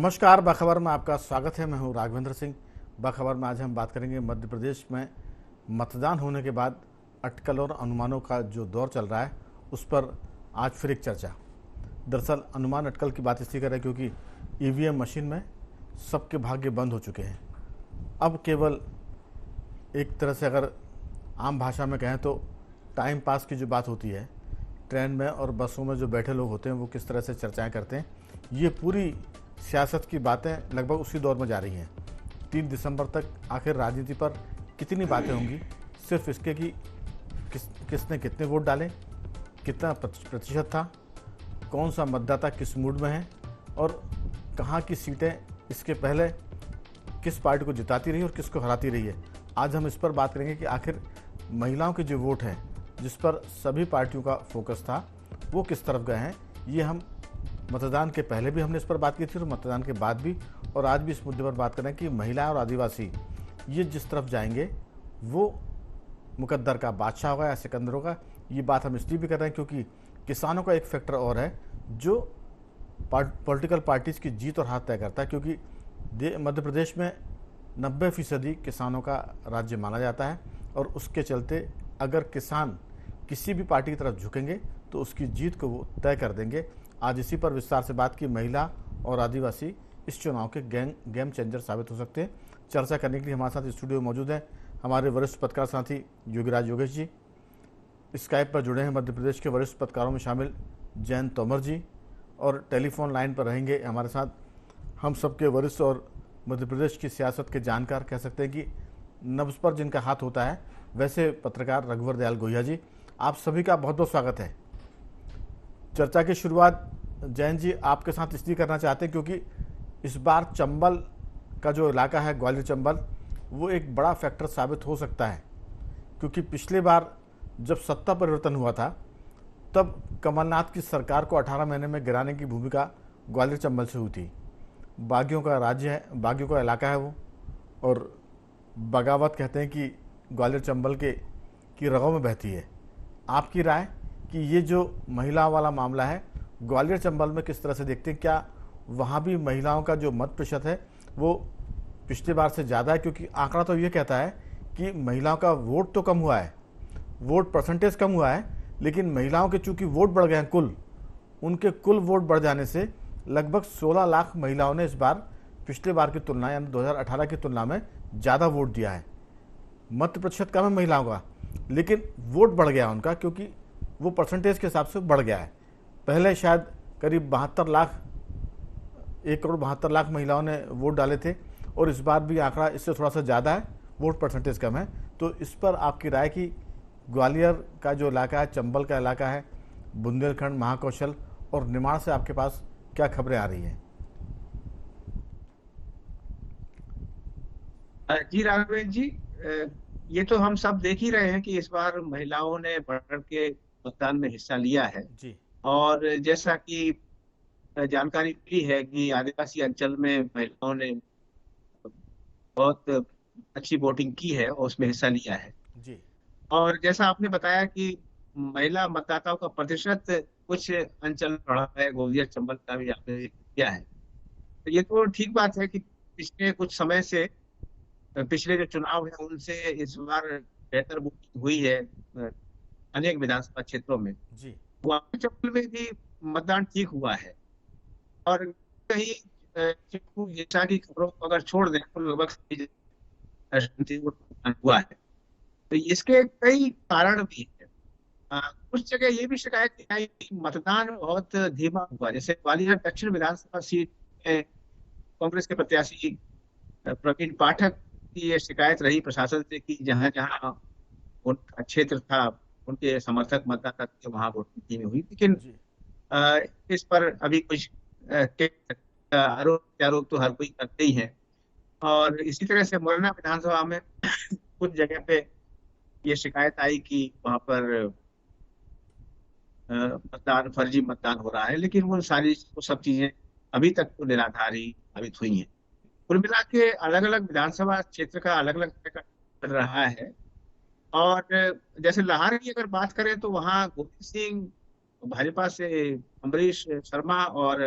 नमस्कार, बाखबर में आपका स्वागत है। मैं हूं राघवेंद्र सिंह। बाखबर में आज हम बात करेंगे मध्य प्रदेश में मतदान होने के बाद अटकल और अनुमानों का जो दौर चल रहा है उस पर आज फिर एक चर्चा। दरअसल अनुमान अटकल की बात इसलिए कर रहे हैं क्योंकि ईवीएम मशीन में सबके भाग्य बंद हो चुके हैं। अब केवल एक तरह से अगर आम भाषा में कहें तो टाइम पास की जो बात होती है, ट्रेन में और बसों में जो बैठे लोग होते हैं वो किस तरह से चर्चाएं करते हैं, ये पूरी सियासत की बातें लगभग उसी दौर में जा रही हैं। 3 दिसंबर तक आखिर राजनीति पर कितनी बातें होंगी, सिर्फ इसके कि किसने कितने वोट डाले, कितना प्रतिशत था, कौन सा मतदाता किस मूड में है और कहाँ की सीटें इसके पहले किस पार्टी को जिताती रही और किसको हराती रही है। आज हम इस पर बात करेंगे कि आखिर महिलाओं के जो वोट हैं, जिस पर सभी पार्टियों का फोकस था, वो किस तरफ गए हैं। ये हम मतदान के पहले भी हमने इस पर बात की थी और मतदान के बाद भी, और आज भी इस मुद्दे पर बात करें कि महिलाएं और आदिवासी ये जिस तरफ जाएंगे वो मुकद्दर का बादशाह होगा या सिकंदर होगा। ये बात हम इसलिए भी कर रहे हैं क्योंकि किसानों का एक फैक्टर और है जो पॉलिटिकल पार्टीज़ की जीत और हाथ तय करता है, क्योंकि मध्य प्रदेश में 90% किसानों का राज्य माना जाता है और उसके चलते अगर किसान किसी भी पार्टी की तरफ झुकेंगे तो उसकी जीत को वो तय कर देंगे। आज इसी पर विस्तार से बात की। महिला और आदिवासी इस चुनाव के गेम चेंजर साबित हो सकते हैं। चर्चा करने के लिए हमारे साथ स्टूडियो में मौजूद हैं हमारे वरिष्ठ पत्रकार साथी योगीराज योगेश जी। स्काइप पर जुड़े हैं मध्य प्रदेश के वरिष्ठ पत्रकारों में शामिल जयंत तोमर जी, और टेलीफोन लाइन पर रहेंगे हमारे साथ हम सबके वरिष्ठ और मध्य प्रदेश की सियासत के जानकार, कह सकते हैं कि नब्ज पर जिनका हाथ होता है, वैसे पत्रकार रघुवर दयाल गोहिया जी। आप सभी का बहुत बहुत स्वागत है। चर्चा की शुरुआत जैन जी आपके साथ इसलिए करना चाहते हैं क्योंकि इस बार चंबल का जो इलाका है, ग्वालियर चंबल, वो एक बड़ा फैक्टर साबित हो सकता है, क्योंकि पिछले बार जब सत्ता परिवर्तन हुआ था तब कमलनाथ की सरकार को 18 महीने में गिराने की भूमिका ग्वालियर चंबल से हुई थी। बागियों का राज्य है, बागियों का इलाका है वो, और बगावत कहते हैं कि ग्वालियर चंबल की रगों में बहती है। आपकी राय कि ये जो महिलाओं वाला मामला है ग्वालियर चंबल में किस तरह से देखते हैं? क्या वहाँ भी महिलाओं का जो मत प्रतिशत है वो पिछली बार से ज़्यादा है? क्योंकि आंकड़ा तो ये कहता है कि महिलाओं का वोट तो कम हुआ है, वोट परसेंटेज कम हुआ है, लेकिन महिलाओं के चूँकि वोट बढ़ गए हैं, उनके कुल वोट बढ़ जाने से लगभग 16 लाख महिलाओं ने इस बार पिछले बार की तुलना यानी 2018 की तुलना में ज़्यादा वोट दिया है। मत प्रतिशत कम है महिलाओं का, लेकिन वोट बढ़ गया उनका, क्योंकि वो परसेंटेज के हिसाब से बढ़ गया है। पहले शायद करीब 1 करोड़ 72 लाख महिलाओं ने वोट डाले थे, और इस बार भी आंकड़ा इससे थोड़ा सा ज़्यादा है, वोट परसेंटेज कम है। तो इस पर आपकी राय कि ग्वालियर का जो इलाका है, चंबल का इलाका है, बुंदेलखंड, महाकौशल और निमाड़ से आपके पास क्या खबरें आ रही हैं? जी राघवेंद्र जी, ये तो हम सब देख ही रहे हैं कि इस बार महिलाओं ने बढ़ के मतदान में हिस्सा लिया है। जी और जैसा कि जानकारी मिली है कि आदिवासी अंचल में महिलाओं ने बहुत अच्छी वोटिंग की है और उसमें हिस्सा लिया है। जी और जैसा आपने बताया कि महिला मतदाताओं का प्रतिशत कुछ अंचल में बढ़ा है, ग्वालियर चंबल का भी आपने किया है। तो ये तो ठीक बात है कि पिछले कुछ समय से पिछले जो चुनाव है उनसे इस बार बेहतर वोटिंग हुई है अनेक विधानसभा क्षेत्रों में। जी ग्वालियर चंबल में भी मतदान ठीक हुआ है। और कहीं चिपकू हिंसा की खबरों को अगर छोड़ दें तो लगभग सभी जगह शांतिपूर्ण मतदान हुआ है। तो इसके कई कारण भी है। कुछ जगह ये भी शिकायत की आई कि मतदान बहुत धीमा हुआ। जैसे ग्वालियर दक्षिण विधानसभा सीट में कांग्रेस के प्रत्याशी प्रवीण पाठक की ये शिकायत रही प्रशासन से कि जहां जहां उनका क्षेत्र था, उनके समर्थक मतदाता थे, वहां वोटिंग धीमी हुई। लेकिन जी अ, इस पर अभी कुछ आरोप प्रत्यारोप तो हर कोई करते ही है। और इसी तरह से मुरैना विधानसभा में कुछ जगह पे ये शिकायत आई कि वहां पर मतदान फर्जी मतदान हो रहा है। लेकिन वो सब चीजें अभी तक तो निराधारी साबित हुई हैं। कुल मिला के अलग अलग विधानसभा क्षेत्र का अलग अलग तरह का चल रहा है। और जैसे लाहौर की अगर बात करें तो वहाँ गोविंद सिंह भाजपा से, अम्बरीश शर्मा और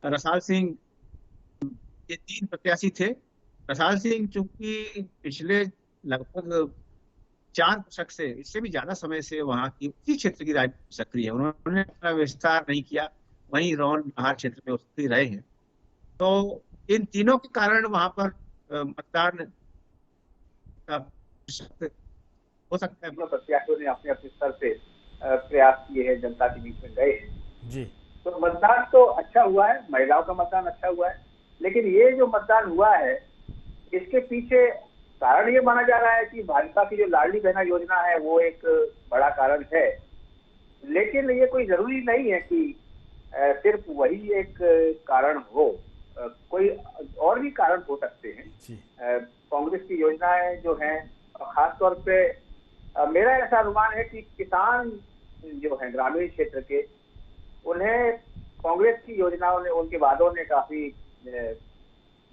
रसाल सिंह ये 3 प्रत्याशी थे। प्रसाद सिंह चूंकि पिछले लगभग 4 दशक से, इससे भी ज्यादा समय से वहाँ की उसी क्षेत्र की राजनीति सक्रिय है, उन्होंने अपना विस्तार नहीं किया, वहीं रौन बिहार क्षेत्र में सक्रिय रहे हैं। तो इन तीनों के कारण वहां पर मतदान का प्रतिशत हो सकता है। तीनों प्रत्याशियों ने अपने अपने स्तर से प्रयास किए हैं, जनता के बीच में गए हैं जी। तो मतदान तो अच्छा हुआ है, महिलाओं का मतदान अच्छा हुआ है। लेकिन ये जो मतदान हुआ है, इसके पीछे कारण ये माना जा रहा है कि भाजपा की जो लाडली बहना योजना है वो एक बड़ा कारण है। लेकिन ये कोई जरूरी नहीं है कि सिर्फ वही एक कारण हो, कोई और भी कारण हो सकते हैं। कांग्रेस की योजनाएं जो हैं, खासतौर पे मेरा ऐसा अनुमान है कि किसान जो हैं ग्रामीण क्षेत्र के, उन्हें कांग्रेस की योजनाओं ने, उनके वादों ने काफी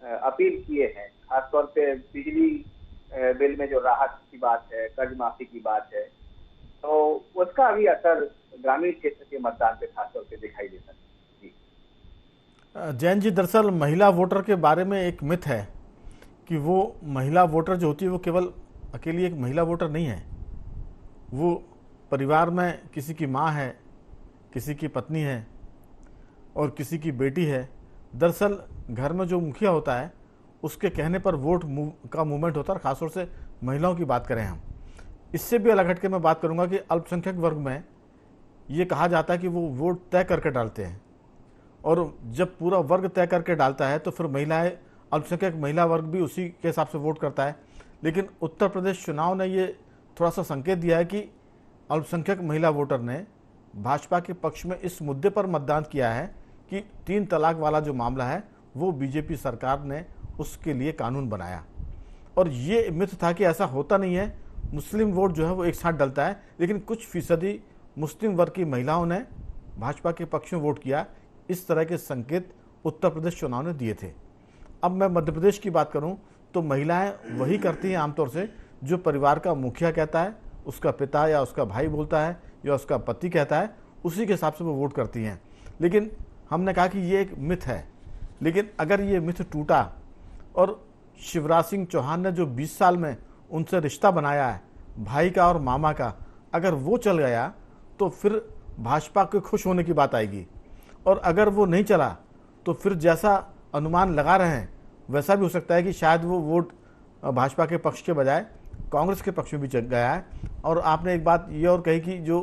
अपील किए हैं। खासतौर पे बिजली बिल में जो राहत की बात है, कर्ज माफी की बात है, तो उसका भी असर ग्रामीण क्षेत्र के मतदान पे खासतौर पे दिखाई देता है। जैन जी, दरअसल महिला वोटर के बारे में एक मिथ है कि वो महिला वोटर जो होती है वो केवल अकेली एक महिला वोटर नहीं है, वो परिवार में किसी की माँ है, किसी की पत्नी है और किसी की बेटी है। दरअसल घर में जो मुखिया होता है उसके कहने पर वोट का मूवमेंट होता है, और ख़ासतौर से महिलाओं की बात करें हम। इससे भी अलग हटके मैं बात करूंगा कि अल्पसंख्यक वर्ग में ये कहा जाता है कि वो वोट तय करके डालते हैं, और जब पूरा वर्ग तय करके डालता है तो फिर महिलाएं, अल्पसंख्यक महिला वर्ग भी उसी के हिसाब से वोट करता है। लेकिन उत्तर प्रदेश चुनाव ने ये थोड़ा सा संकेत दिया है कि अल्पसंख्यक महिला वोटर ने भाजपा के पक्ष में इस मुद्दे पर मतदान किया है कि 3 तलाक वाला जो मामला है वो बीजेपी सरकार ने उसके लिए कानून बनाया। और ये मिथ था कि ऐसा होता नहीं है, मुस्लिम वोट जो है वो एक साथ डलता है। लेकिन कुछ फीसदी मुस्लिम वर्ग की महिलाओं ने भाजपा के पक्ष में वोट किया। इस तरह के संकेत उत्तर प्रदेश चुनाव ने दिए थे। अब मैं मध्य प्रदेश की बात करूं तो महिलाएं वही करती हैं आमतौर से जो परिवार का मुखिया कहता है, उसका पिता या उसका भाई बोलता है या उसका पति कहता है, उसी के हिसाब से वो वोट करती हैं। लेकिन हमने कहा कि ये एक मिथ है। लेकिन अगर ये मिथ टूटा और शिवराज सिंह चौहान ने जो 20 साल में उनसे रिश्ता बनाया है भाई का और मामा का, अगर वो चल गया तो फिर भाजपा के खुश होने की बात आएगी। और अगर वो नहीं चला तो फिर जैसा अनुमान लगा रहे हैं वैसा भी हो सकता है कि शायद वो वोट भाजपा के पक्ष के बजाय कांग्रेस के पक्ष में भी चल गया है। और आपने एक बात ये और कही कि जो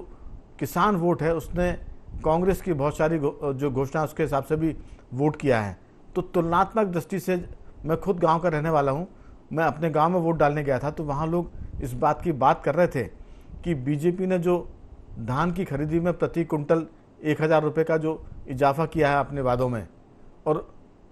किसान वोट है उसने कांग्रेस की बहुत सारी जो घोषणा उसके हिसाब से भी वोट किया है। तो तुलनात्मक दृष्टि से, मैं खुद गांव का रहने वाला हूं, मैं अपने गांव में वोट डालने गया था तो वहां लोग इस बात की बात कर रहे थे कि बीजेपी ने जो धान की खरीदी में प्रति कुंटल 1000 रुपये का जो इजाफा किया है अपने वादों में, और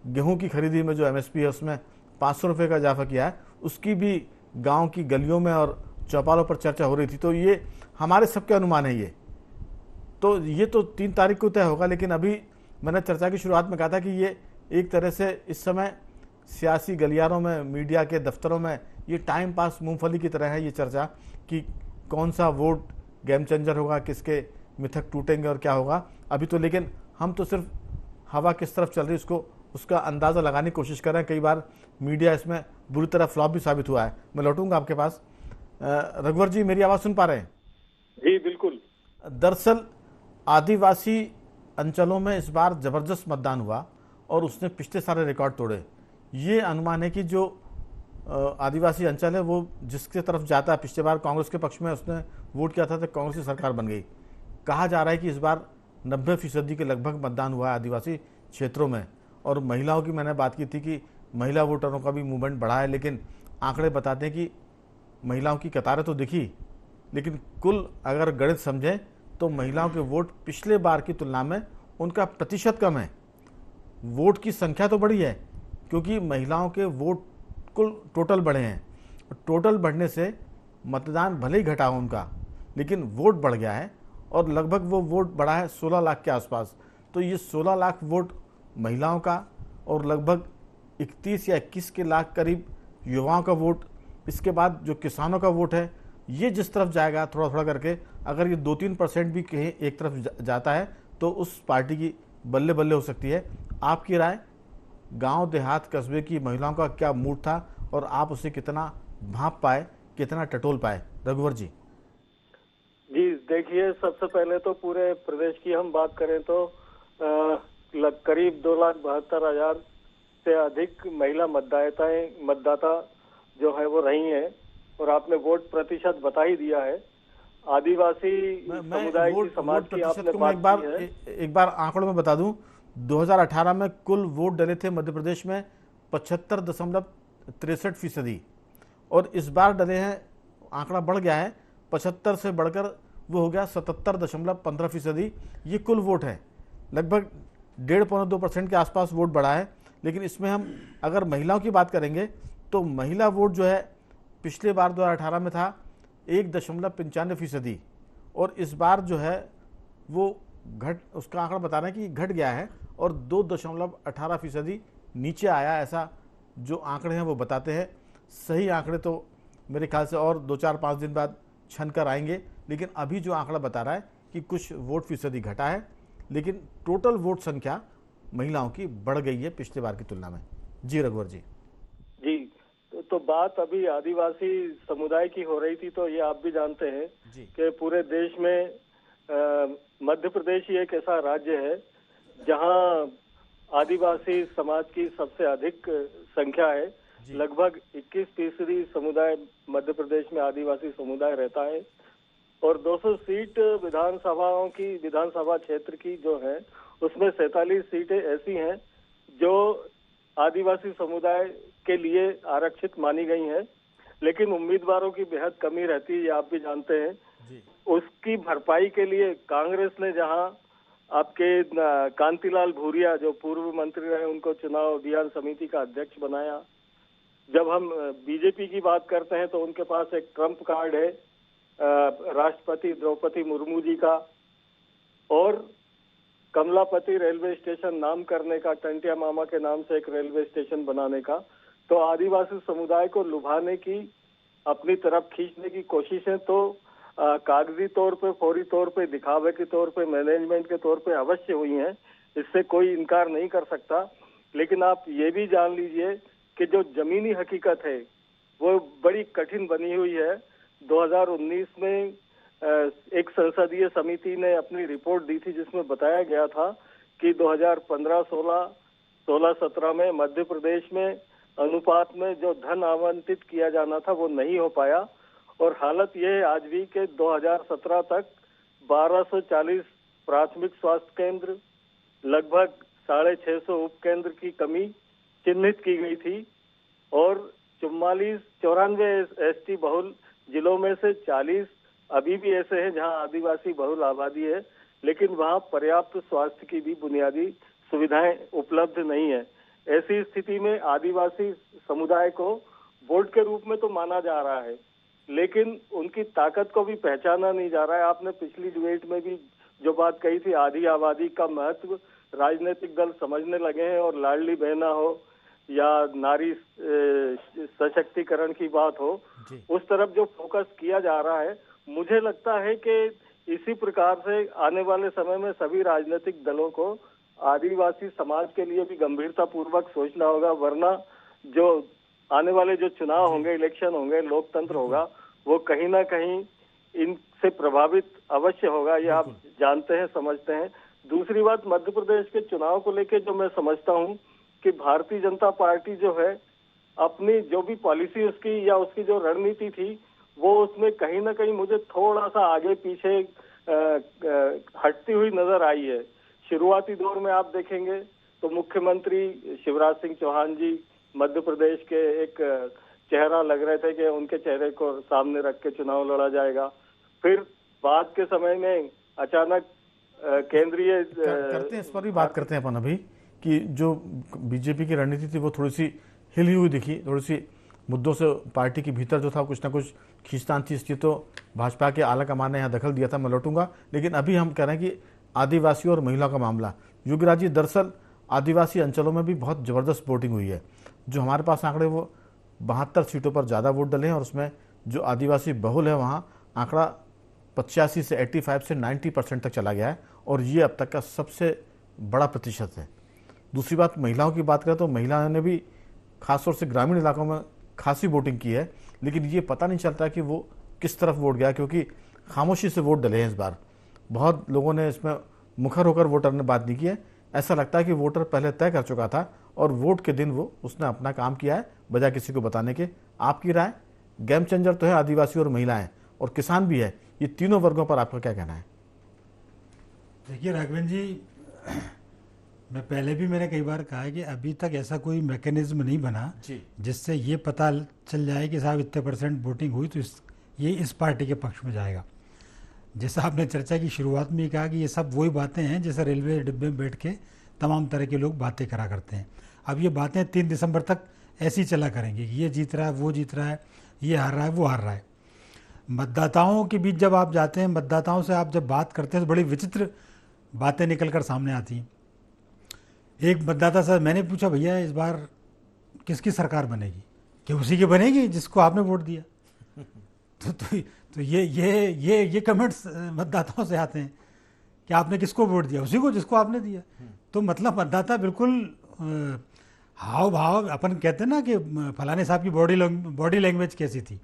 गेहूं की खरीदी में जो एमएसपी है उसमें 500 रुपये का इजाफा किया है, उसकी भी गांव की गलियों में और चौपालों पर चर्चा हो रही थी। तो ये हमारे सबके अनुमान है। ये तो 3 तारीख को तय होगा। लेकिन अभी मैंने चर्चा की शुरुआत में कहा था कि ये एक तरह से इस समय सियासी गलियारों में, मीडिया के दफ्तरों में ये टाइम पास मूंगफली की तरह है ये चर्चा कि कौन सा वोट गेम चेंजर होगा, किसके मिथक टूटेंगे और क्या होगा। अभी तो लेकिन हम तो सिर्फ हवा किस तरफ चल रही है उसका अंदाज़ा लगाने की कोशिश कर रहे हैं। कई बार मीडिया इसमें बुरी तरह फ्लॉप भी साबित हुआ है। मैं लौटूंगा आपके पास। रघुवर जी, मेरी आवाज़ सुन पा रहे हैं? जी बिल्कुल। दरअसल आदिवासी अंचलों में इस बार ज़बरदस्त मतदान हुआ और उसने पिछले सारे रिकॉर्ड तोड़े। ये अनुमान है कि जो आदिवासी अंचल है वो जिसके तरफ जाता है, पिछले बार कांग्रेस के पक्ष में उसने वोट किया था तो कांग्रेस की सरकार बन गई। कहा जा रहा है कि इस बार 90% के लगभग मतदान हुआ है आदिवासी क्षेत्रों में। और महिलाओं की मैंने बात की थी कि महिला वोटरों का भी मूवमेंट बढ़ा है, लेकिन आंकड़े बताते हैं कि महिलाओं की कतारें तो दिखी, लेकिन कुल अगर गणित समझें तो महिलाओं के वोट पिछले बार की तुलना में उनका प्रतिशत कम है। वोट की संख्या तो बढ़ी है क्योंकि महिलाओं के वोट कुल टोटल बढ़े हैं। टोटल बढ़ने से मतदान भले ही घटा हो उनका, लेकिन वोट बढ़ गया है और लगभग वो वोट बढ़ा है 16 लाख के आसपास। तो ये 16 लाख वोट महिलाओं का और लगभग 31 या 21 के लाख करीब युवाओं का वोट, इसके बाद जो किसानों का वोट है, ये जिस तरफ जाएगा थोड़ा थोड़ा करके, अगर ये 2-3% भी कहीं एक तरफ जाता है तो उस पार्टी की बल्ले बल्ले हो सकती है। आपकी राय? गांव देहात कस्बे की महिलाओं का क्या मूड था और आप उसे कितना भांप पाए, कितना टटोल पाए? रघुवर जी। जी देखिए, सबसे पहले तो पूरे प्रदेश की हम बात करें तो करीब 2,72,000 से अधिक महिला मतदाता जो है वो रही हैं। और आपने वोट प्रतिशत बता ही दिया है। आदिवासी समुदाय की समाज की आपने बात की है। एक बार आंकड़ों में बता दूं, 2018 में कुल वोट डले थे मध्य प्रदेश में 75.63%, और इस बार डले हैं, आंकड़ा बढ़ गया है, 75 से बढ़कर वो हो गया 77.15%। ये कुल वोट है, लगभग 1.5-2% के आसपास वोट बढ़ा है। लेकिन इसमें हम अगर महिलाओं की बात करेंगे तो महिला वोट जो है पिछले बार 2018 में था 1.95%, और इस बार जो है वो उसका आंकड़ा बता रहे हैं कि घट गया है और 2.18% नीचे आया। ऐसा जो आंकड़े हैं वो बताते हैं। सही आंकड़े तो मेरे ख्याल से और 2-4-5 दिन बाद छन कर आएंगे, लेकिन अभी जो आंकड़ा बता रहा है कि कुछ वोट फीसदी घटा है, लेकिन टोटल वोट संख्या महिलाओं की बढ़ गई है पिछले बार की तुलना में। जी रघुवर जी। जी तो बात अभी आदिवासी समुदाय की हो रही थी, तो ये आप भी जानते हैं कि पूरे देश में मध्य प्रदेश ही एक ऐसा राज्य है जहां आदिवासी समाज की सबसे अधिक संख्या है। लगभग 21% समुदाय मध्य प्रदेश में आदिवासी समुदाय रहता है, और 200 सीट विधानसभा क्षेत्र की जो है उसमें 47 सीटें ऐसी हैं जो आदिवासी समुदाय के लिए आरक्षित मानी गई हैं। लेकिन उम्मीदवारों की बेहद कमी रहती है, ये आप भी जानते हैं। उसकी भरपाई के लिए कांग्रेस ने जहां आपके कांतिलाल भूरिया जो पूर्व मंत्री रहे उनको चुनाव अभियान समिति का अध्यक्ष बनाया। जब हम बीजेपी की बात करते हैं तो उनके पास एक ट्रम्प कार्ड है राष्ट्रपति द्रौपदी मुर्मू जी का, और कमलापति रेलवे स्टेशन नाम करने का, टंटिया मामा के नाम से एक रेलवे स्टेशन बनाने का। तो आदिवासी समुदाय को लुभाने की, अपनी तरफ खींचने की कोशिशें तो कागजी तौर पे, फौरी तौर पे, दिखावे के तौर पे, मैनेजमेंट के तौर पे अवश्य हुई हैं, इससे कोई इनकार नहीं कर सकता। लेकिन आप ये भी जान लीजिए कि जो जमीनी हकीकत है वो बड़ी कठिन बनी हुई है। 2019 में एक संसदीय समिति ने अपनी रिपोर्ट दी थी जिसमें बताया गया था कि 2015-16, 16-17 में मध्य प्रदेश में अनुपात में जो धन आवंटित किया जाना था वो नहीं हो पाया, और हालत यह है आज भी कि 2017 तक 1240 प्राथमिक स्वास्थ्य केंद्र, लगभग 650 उपकेंद्र की कमी चिन्हित की गई थी, और 94 एसटी बहुल जिलों में से 40 अभी भी ऐसे हैं जहां आदिवासी बहुल आबादी है, लेकिन वहां पर्याप्त स्वास्थ्य की भी बुनियादी सुविधाएं उपलब्ध नहीं है। ऐसी स्थिति में आदिवासी समुदाय को वोट के रूप में तो माना जा रहा है, लेकिन उनकी ताकत को भी पहचाना नहीं जा रहा है। आपने पिछली डिबेट में भी जो बात कही थी, आधी आबादी का महत्व राजनीतिक दल समझने लगे हैं, और लाडली बहना हो या नारी सशक्तिकरण की बात हो, उस तरफ जो फोकस किया जा रहा है, मुझे लगता है कि इसी प्रकार से आने वाले समय में सभी राजनीतिक दलों को आदिवासी समाज के लिए भी गंभीरता पूर्वक सोचना होगा, वरना जो आने वाले जो चुनाव होंगे, इलेक्शन होंगे, लोकतंत्र होगा, वो कहीं ना कहीं इनसे प्रभावित अवश्य होगा। ये आप जानते हैं, समझते हैं। दूसरी बात, मध्य प्रदेश के चुनाव को लेकर जो मैं समझता हूँ कि भारतीय जनता पार्टी जो है अपनी जो भी पॉलिसी उसकी या उसकी जो रणनीति थी वो उसमें कहीं ना कहीं मुझे थोड़ा सा आगे पीछे हटती हुई नजर आई है। शुरुआती दौर में आप देखेंगे तो मुख्यमंत्री शिवराज सिंह चौहान जी मध्य प्रदेश के एक चेहरा लग रहे थे कि उनके चेहरे को सामने रख के चुनाव लड़ा जाएगा। फिर बाद के समय में अचानक केंद्रीय करते हैं, इस पर भी बात करते हैं अपन अभी, कि जो बीजेपी की रणनीति थी वो थोड़ी सी हिली हुई दिखी, थोड़ी सी मुद्दों से पार्टी के भीतर जो था कुछ ना कुछ खींचतान थी, इसकी तो भाजपा के आला कमान ने यहाँ दखल दिया था, मैं लौटूंगा। लेकिन अभी हम कह रहे हैं कि आदिवासियों और महिलाओं का मामला, युगराज जी, दरअसल आदिवासी अंचलों में भी बहुत ज़बरदस्त वोटिंग हुई है। जो हमारे पास आंकड़े वो 72 सीटों पर ज़्यादा वोट डले हैं, और उसमें जो आदिवासी बहुल है वहाँ आंकड़ा 85 से 85 से 90% तक चला गया है, और ये अब तक का सबसे बड़ा प्रतिशत है। दूसरी बात, महिलाओं की बात करें तो महिलाओं ने भी खासतौर से ग्रामीण इलाकों में खासी वोटिंग की है, लेकिन ये पता नहीं चलता कि वो किस तरफ वोट गया, क्योंकि खामोशी से वोट डले हैं इस बार। बहुत लोगों ने इसमें मुखर होकर वोटर ने बात नहीं की है। ऐसा लगता है कि वोटर पहले तय कर चुका था और वोट के दिन वो उसने अपना काम किया है बजाय किसी को बताने के। आपकी राय? गेम चेंजर तो है आदिवासी और महिलाएं और किसान भी है, ये तीनों वर्गों पर आपका क्या कहना है? देखिए राघवेंद्र जी, मैं पहले भी मैंने कई बार कहा है कि अभी तक ऐसा कोई मैकेनिज्म नहीं बना जिससे ये पता चल जाए कि साहब इतने % वोटिंग हुई तो ये इस पार्टी के पक्ष में जाएगा। जैसा आपने चर्चा की शुरुआत में ही कहा कि ये सब वही बातें हैं जैसे रेलवे डिब्बे में बैठ के तमाम तरह के लोग बातें करा करते हैं। अब ये बातें 3 दिसंबर तक ऐसी चला करेंगे कि ये जीत रहा है, वो जीत रहा है, ये हार रहा है, वो हार रहा है। मतदाताओं के बीच जब आप जाते हैं, मतदाताओं से आप जब बात करते हैं तो बड़ी विचित्र बातें निकल कर सामने आती हैं। एक मतदाता से मैंने पूछा, भैया इस बार किसकी सरकार बनेगी? कि उसी की बनेगी जिसको आपने वोट दिया। तो ये कमेंट्स मतदाताओं से आते हैं कि आपने किसको वोट दिया? उसी को जिसको आपने दिया। तो मतलब मतदाता बिल्कुल हाव भाव, अपन कहते हैं ना कि फलाने साहब की बॉडी लैंग्वेज कैसी थी,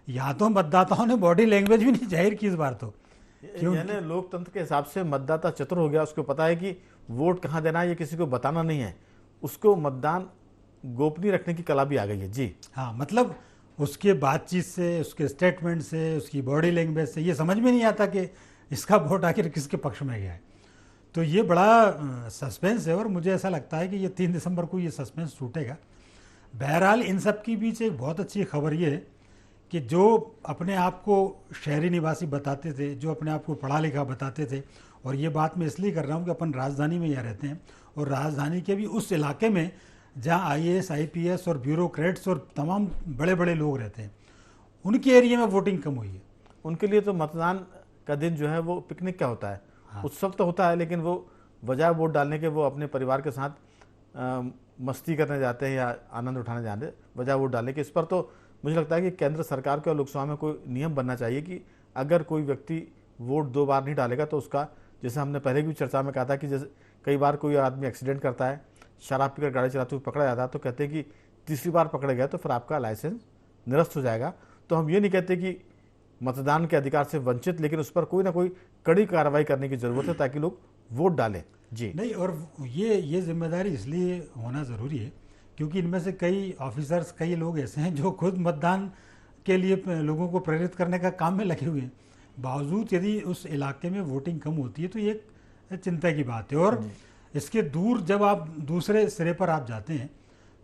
यहाँ तो मतदाताओं ने बॉडी लैंग्वेज भी नहीं जाहिर की इस बार। तो यानी लोकतंत्र के हिसाब से मतदाता चतुर हो गया, उसको पता है कि वोट कहाँ देना है, ये किसी को बताना नहीं है, उसको मतदान गोपनीय रखने की कला भी आ गई है। जी हाँ, मतलब उसके बातचीत से, उसके स्टेटमेंट से, उसकी बॉडी लैंग्वेज से ये समझ में नहीं आता कि इसका वोट आखिर किसके पक्ष में गया है। तो ये बड़ा सस्पेंस है और मुझे ऐसा लगता है कि ये 3 दिसंबर को ये सस्पेंस टूटेगा। बहरहाल इन सब के बीच एक बहुत अच्छी खबर ये है कि जो अपने आप को शहरी निवासी बताते थे, जो अपने आप को पढ़ा लिखा बताते थे, और ये बात मैं इसलिए कर रहा हूँ कि अपन राजधानी में यहाँ रहते हैं और राजधानी के भी उस इलाके में जहाँ IAS IPS और ब्यूरोक्रेट्स और तमाम बड़े बड़े लोग रहते हैं, उनके एरिया में वोटिंग कम हुई है। उनके लिए तो मतदान का दिन जो है वो पिकनिक क्या होता है। हाँ। उत्सव तो होता है, लेकिन वो बजाय वोट डालने के वो अपने परिवार के साथ मस्ती करने जाते हैं या आनंद उठाने जाते बजाय वोट डालने के। इस पर तो मुझे लगता है कि केंद्र सरकार के और लोकसभा में कोई नियम बनना चाहिए कि अगर कोई व्यक्ति वोट 2 बार नहीं डालेगा तो उसका, जैसे हमने पहले भी चर्चा में कहा था कि जैसे कई बार कोई आदमी एक्सीडेंट करता है, शराब पीकर गाड़ी चलाते हुए पकड़ा जाता है, तो कहते हैं कि तीसरी बार पकड़े गए तो फिर आपका लाइसेंस निरस्त हो जाएगा। तो हम ये नहीं कहते कि मतदान के अधिकार से वंचित, लेकिन उस पर कोई ना कोई कड़ी कार्रवाई करने की जरूरत है ताकि लोग वोट डालें। जी नहीं, और ये जिम्मेदारी इसलिए होना ज़रूरी है क्योंकि इनमें से कई ऑफिसर्स, कई लोग ऐसे हैं जो खुद मतदान के लिए लोगों को प्रेरित करने का काम में लगे हुए हैं। बावजूद यदि उस इलाके में वोटिंग कम होती है तो ये एक चिंता की बात है। और इसके दूर जब आप दूसरे सिरे पर आप जाते हैं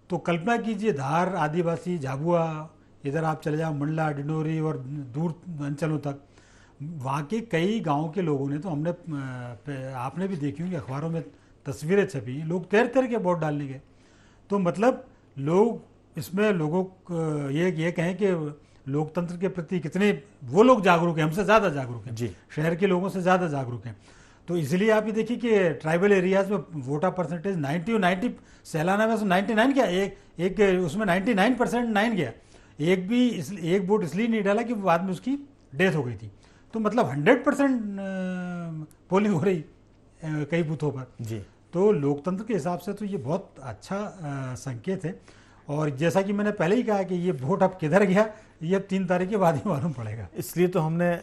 तो कल्पना कीजिए, धार, आदिवासी, झाबुआ, इधर आप चले जाओ मंडला, डिंडोरी और दूर अंचलों तक, वहाँ के कई गाँव के लोगों ने तो आपने भी देखी होंगी, अखबारों में तस्वीरें छपी, लोग तैर के वोट डालने गए। तो मतलब लोग इसमें लोगों को ये कहें कि लोकतंत्र के प्रति कितने वो लोग जागरूक हैं, हमसे ज़्यादा जागरूक हैं, शहर के लोगों से ज़्यादा जागरूक हैं। तो इसलिए आप ये देखिए कि ट्राइबल एरियाज में वोटर परसेंटेज 90 सैलाना में 99 क्या, एक उसमें 99% गया। एक वोट इसलिए नहीं डाला कि बाद में उसकी डेथ हो गई थी। तो मतलब 100% पोलिंग हो रही कई बूथों पर। जी, तो लोकतंत्र के हिसाब से तो ये बहुत अच्छा संकेत है। और जैसा कि मैंने पहले ही कहा कि ये वोट अब किधर गया ये 3 तारीख के बाद ही मालूम पड़ेगा। इसलिए तो हमने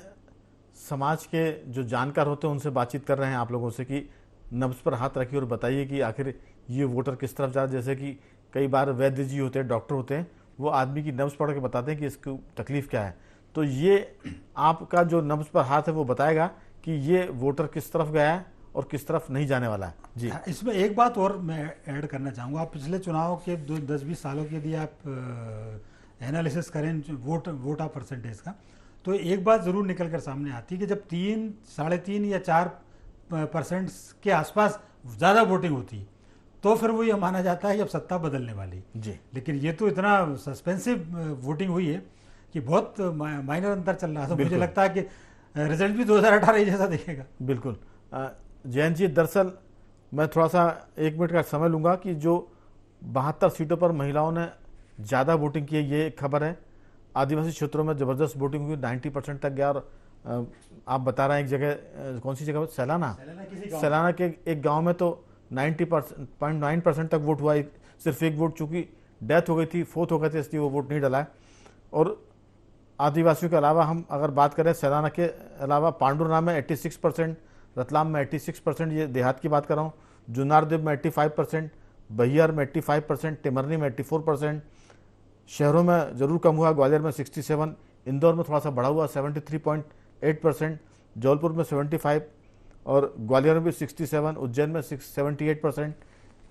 समाज के जो जानकार होते हैं उनसे बातचीत कर रहे हैं आप लोगों से कि नब्ज पर हाथ रखिए और बताइए कि आखिर ये वोटर किस तरफ जा रहा है। जैसे कि कई बार वैद्य जी होते हैं, डॉक्टर होते हैं, वो आदमी की नब्ज पढ़ के बताते हैं कि इसकी तकलीफ क्या है। तो ये आपका जो नब्ज पर हाथ है वो बताएगा कि ये वोटर किस तरफ गया है और किस तरफ नहीं जाने वाला है। जी, इसमें एक बात और मैं ऐड करना चाहूँगा। आप पिछले चुनाव के 10-20 सालों के यदि आप एनालिसिस करें वोटर परसेंटेज का, तो एक बात ज़रूर निकल कर सामने आती है कि जब 3, 3.5 या 4% के आसपास ज़्यादा वोटिंग होती है तो फिर वो ये माना जाता है कि अब सत्ता बदलने वाली। जी, लेकिन ये तो इतना सस्पेंसिव वोटिंग हुई है कि बहुत माइनर अंतर चल रहा है। तो मुझे लगता है कि रिजल्ट भी 2018 जैसा दिखेगा। बिल्कुल। जयंत जी, दरअसल मैं थोड़ा सा 1 मिनट का समय लूँगा कि जो 72 सीटों पर महिलाओं ने ज़्यादा वोटिंग की है, ये एक खबर है। आदिवासी क्षेत्रों में ज़बरदस्त वोटिंग हुई, 90% तक गया। और आप बता रहे हैं एक जगह, कौन सी जगह, सैलाना के एक गांव में तो 90.9% तक वोट हुआ। सिर्फ एक वोट चूंकि डेथ हो गई थी, फोर्थ हो गए थे, इसलिए वो वोट नहीं डला है। और आदिवासियों के अलावा हम अगर बात करें, सैलाना के अलावा पांडुरना में 86%, रतलाम में 86%, ये देहात की बात कर रहा हूँ, जुन्नारदेव में 85%, बहियर में 85%, टिमरनी में 84%। शहरों में जरूर कम हुआ, ग्वालियर में 67, इंदौर में थोड़ा सा बढ़ा हुआ 73.8%, जौलपुर में 75 और ग्वालियर में भी 67, उज्जैन में 78%।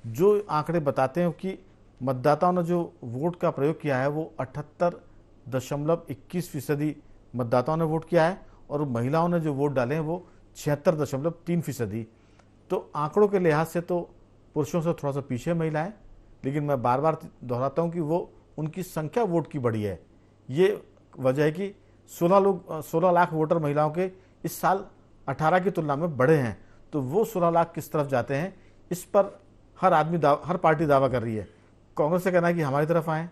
जो आंकड़े बताते हैं कि मतदाताओं ने जो वोट का प्रयोग किया है वो 78.21% मतदाताओं ने वोट किया है, और महिलाओं ने जो वोट डाले हैं वो 76.3%। तो आंकड़ों के लिहाज से तो पुरुषों से थोड़ा सा पीछे महिलाएं, लेकिन मैं बार बार दोहराता हूं कि वो उनकी संख्या वोट की बढ़ी है। ये वजह है कि 16 लाख वोटर महिलाओं के इस साल 18 की तुलना में बढ़े हैं। तो वो 16 लाख किस तरफ जाते हैं, इस पर हर पार्टी दावा कर रही है। कांग्रेस का कहना है कि हमारी तरफ आए,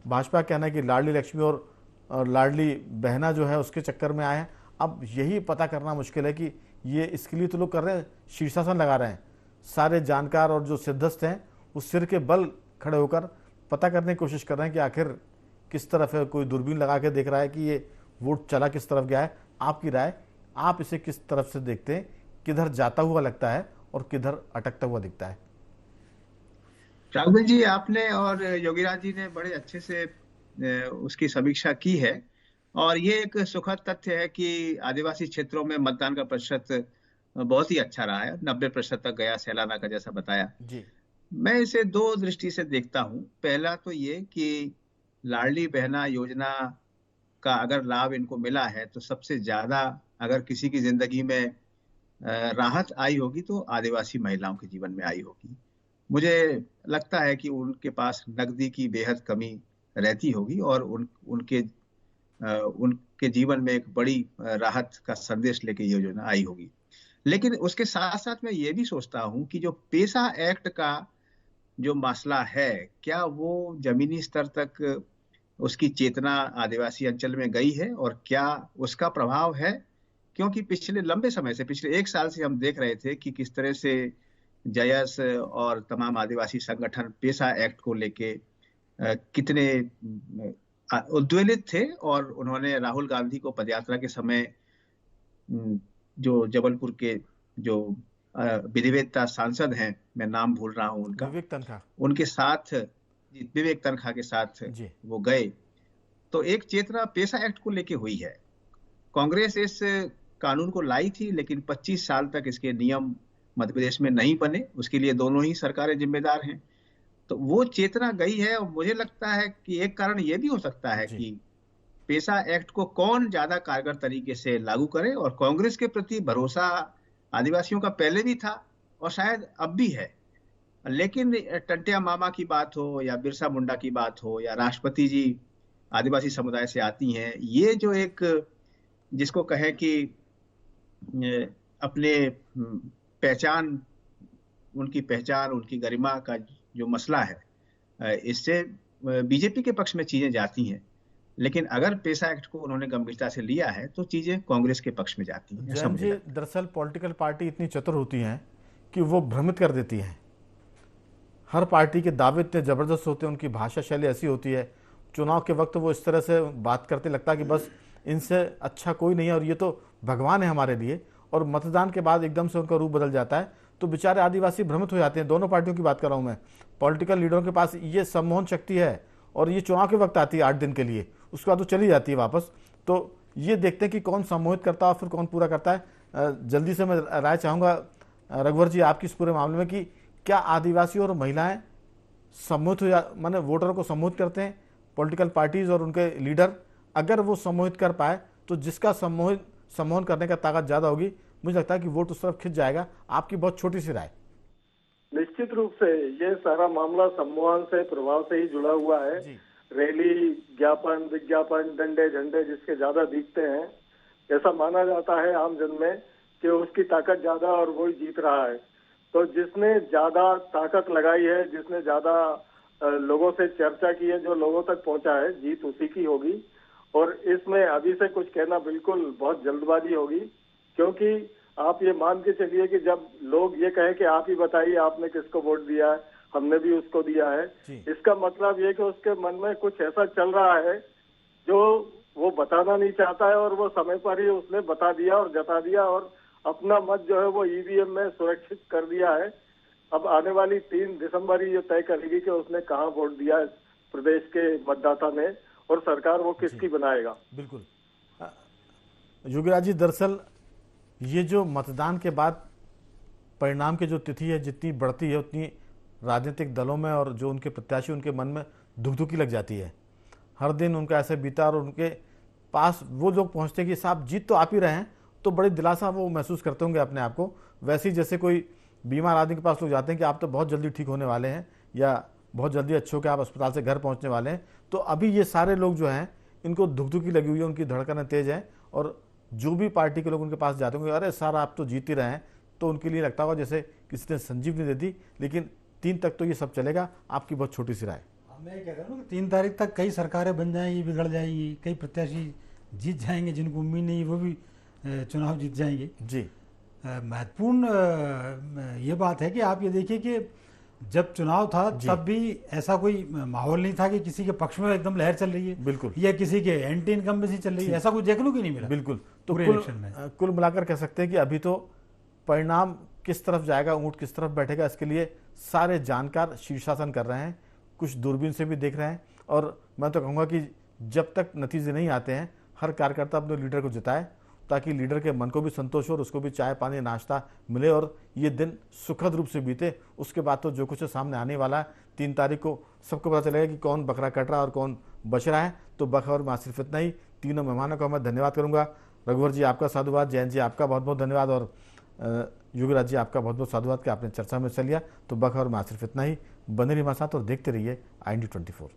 भाजपा का कहना है कि लाडली लक्ष्मी और लाडली बहना जो है उसके चक्कर में आए हैं। अब यही पता करना मुश्किल है कि ये इसके लिए तो लोग कर रहे हैं, शीर्षासन लगा रहे हैं। सारे जानकार और जो सिद्धस्त हैं वो सिर के बल खड़े होकर पता करने की कोशिश कर रहे हैं कि आखिर किस तरफ है। कोई दूरबीन लगा के देख रहा है कि ये वोट चला किस तरफ गया है। आपकी राय, आप इसे किस तरफ से देखते हैं, किधर जाता हुआ लगता है और किधर अटकता हुआ दिखता है? राघवेंद्र जी, आपने और योगीराज जी ने बड़े अच्छे से उसकी समीक्षा की है। और ये एक सुखद तथ्य है कि आदिवासी क्षेत्रों में मतदान का प्रतिशत बहुत ही अच्छा रहा है, 90% तक गया सैलाना का, जैसा बताया जी। मैं इसे दो दृष्टि से देखता हूँ। पहला तो ये कि लाडली बहना योजना का अगर लाभ इनको मिला है तो सबसे ज्यादा अगर किसी की जिंदगी में राहत आई होगी तो आदिवासी महिलाओं के जीवन में आई होगी। मुझे लगता है कि उनके पास नकदी की बेहद कमी रहती होगी और उनके जीवन में एक बड़ी राहत का संदेश लेके ये योजना आई होगी। लेकिन उसके साथ साथ मैं ये भी सोचता हूँ कि जो पेसा एक्ट का जो मसला है, क्या वो जमीनी स्तर तक उसकी चेतना आदिवासी अंचल में गई है और क्या उसका प्रभाव है? क्योंकि पिछले लंबे समय से, पिछले 1 साल से हम देख रहे थे कि किस तरह से जयस और तमाम आदिवासी संगठन पेसा एक्ट को लेके कितने उद्वेलित थे। और उन्होंने राहुल गांधी को पदयात्रा के समय जो जबलपुर के जो विधिवेत्ता सांसद हैं, मैं नाम भूल रहा हूं उनका, विवेक तनखा, उनके साथ, विवेक तनखा के साथ वो गए। तो एक चेतना पेसा एक्ट को लेके हुई है। कांग्रेस इस कानून को लाई थी, लेकिन 25 साल तक इसके नियम मध्य प्रदेश में नहीं बने। उसके लिए दोनों ही सरकारें जिम्मेदार हैं। तो वो चेतना गई है। और मुझे लगता है कि एक कारण ये भी हो सकता है कि पेसा एक्ट को कौन ज्यादा कारगर तरीके से लागू करे। और कांग्रेस के प्रति भरोसा आदिवासियों का पहले भी था और शायद अब भी है। लेकिन टंटिया मामा की बात हो या बिरसा मुंडा की बात हो या राष्ट्रपति जी आदिवासी समुदाय से आती हैं, ये जो एक जिसको कहे कि अपने पहचान, उनकी गरिमा का जो मसला है, इससे बीजेपी के पक्ष में चीजें जाती हैं। लेकिन अगर पेसा एक्ट को उन्होंने गंभीरता से लिया है तो चीजें कांग्रेस के पक्ष में जाती हैं। जैन जी, दरअसल पॉलिटिकल पार्टी इतनी चतुर होती हैं कि वो भ्रमित कर देती हैं। हर पार्टी के दावे इतने जबरदस्त होते हैं, उनकी भाषा शैली ऐसी होती है, चुनाव के वक्त वो इस तरह से बात करते, लगता है कि बस इनसे अच्छा कोई नहीं है और ये तो भगवान है हमारे लिए। और मतदान के बाद एकदम से उनका रूप बदल जाता है। तो बेचारे आदिवासी भ्रमित हो जाते हैं। दोनों पार्टियों की बात कर रहा हूँ मैं। पॉलिटिकल लीडरों के पास ये सम्मोहन शक्ति है और ये चुनाव के वक्त आती है 8 दिन के लिए, उसके बाद वो चली जाती है वापस। तो ये देखते हैं कि कौन सम्मोहित करता है और फिर कौन पूरा करता है। जल्दी से मैं राय चाहूँगा रघुवर जी आपकी इस पूरे मामले में कि क्या आदिवासी और महिलाएं सम्मोहित हो माने वोटरों को सम्मोहित करते हैं पॉलिटिकल पार्टीज और उनके लीडर? अगर वो सम्मोहित कर पाए तो जिसका सम्मोहन करने का ताकत ज्यादा होगी, मुझे लगता है कि वोट उस तरफ खिंच जाएगा। आपकी बहुत छोटी सी राय। निश्चित रूप से ये सारा मामला सम्मोहन से, प्रभाव से ही जुड़ा हुआ है। रैली, ज्ञापन, विज्ञापन, डंडे झंडे जिसके ज्यादा दिखते हैं, ऐसा माना जाता है आम जन में कि उसकी ताकत ज्यादा और वही जीत रहा है। तो जिसने ज्यादा ताकत लगाई है, जिसने ज्यादा लोगों से चर्चा की है, जो लोगों तक पहुंचा है, जीत उसी की होगी। और इसमें अभी से कुछ कहना बिल्कुल बहुत जल्दबाजी होगी, क्योंकि आप ये मान के चलिए कि जब लोग ये कहें कि आप ही बताइए आपने किसको वोट दिया है, हमने भी उसको दिया है, इसका मतलब ये कि उसके मन में कुछ ऐसा चल रहा है जो वो बताना नहीं चाहता है, और वो समय पर ही उसने बता दिया और जता दिया और अपना मत जो है वो ईवीएम में सुरक्षित कर दिया है। अब आने वाली 3 दिसंबर ही ये तय करेगी कि उसने कहाँ वोट दिया है प्रदेश के मतदाता ने, और सरकार वो किसकी बनाएगा। बिल्कुल योगीराज जी, दरअसल ये जो मतदान के बाद परिणाम की जो तिथि है जितनी बढ़ती है उतनी राजनीतिक दलों में और जो उनके प्रत्याशी उनके मन में धुकधुकी लग जाती है। हर दिन उनका ऐसे बीता और उनके पास वो लोग पहुंचते हैं कि साहब जीत तो आप ही रहे हैं, तो बड़ी दिलासा वो महसूस करते होंगे अपने आप को। वैसे ही जैसे कोई बीमार आदमी के पास लोग जाते हैं कि आप तो बहुत जल्दी ठीक होने वाले हैं या बहुत जल्दी अच्छे होकर आप अस्पताल से घर पहुंचने वाले हैं, तो अभी ये सारे लोग जो हैं इनको धुकधुकी लगी हुई है, उनकी धड़कनें तेज हैं और जो भी पार्टी के लोग उनके पास जाते होंगे, अरे सर आप तो जीत ही रहे हैं, तो उनके लिए लगता होगा जैसे किसी ने संजीवनी दे दी। लेकिन 3 तक तो ये सब चलेगा। आपकी बहुत छोटी सी राय। मैं कह रहा हूँ 3 तारीख तक कई सरकारें बन जाएंगी, बिगड़ जाएंगी, कई प्रत्याशी जीत जाएंगे जिनको उम्मीद नहीं वो भी चुनाव जीत जाएंगे जी। महत्वपूर्ण ये बात है कि आप ये देखिए कि जब चुनाव था तब भी ऐसा कोई माहौल नहीं था कि किसी के पक्ष में एकदम लहर चल रही है, बिल्कुल, या किसी के एंटी इनकम्बेंसी चल रही है, ऐसा कुछ देखने को नहीं मिला। बिल्कुल। तो कुल मिलाकर कह सकते हैं कि अभी तो परिणाम किस तरफ जाएगा, ऊंट किस तरफ बैठेगा, इसके लिए सारे जानकार शीर्षासन कर रहे हैं, कुछ दूरबीन से भी देख रहे हैं। और मैं तो कहूँगा कि जब तक नतीजे नहीं आते हैं हर कार्यकर्ता अपने लीडर को जिताए ताकि लीडर के मन को भी संतोष हो और उसको भी चाय पानी नाश्ता मिले और ये दिन सुखद रूप से बीते। उसके बाद तो जो कुछ सामने आने वाला है 3 तारीख को सबको पता चलेगा कि कौन बकरा कट रहा है और कौन बच रहा है। तो बखबर में सिर्फ इतना ही। तीनों मेहमानों का मैं धन्यवाद करूँगा। रघुवर जी आपका साधुवाद, जयंत जी आपका बहुत बहुत धन्यवाद और योगीराज जी आपका बहुत बहुत साधुवाद कि आपने चर्चा में हिस्सा लिया। तो बखबर में सिर्फ इतना ही। बने रहिए हमारे साथ और देखते रहिए IND24।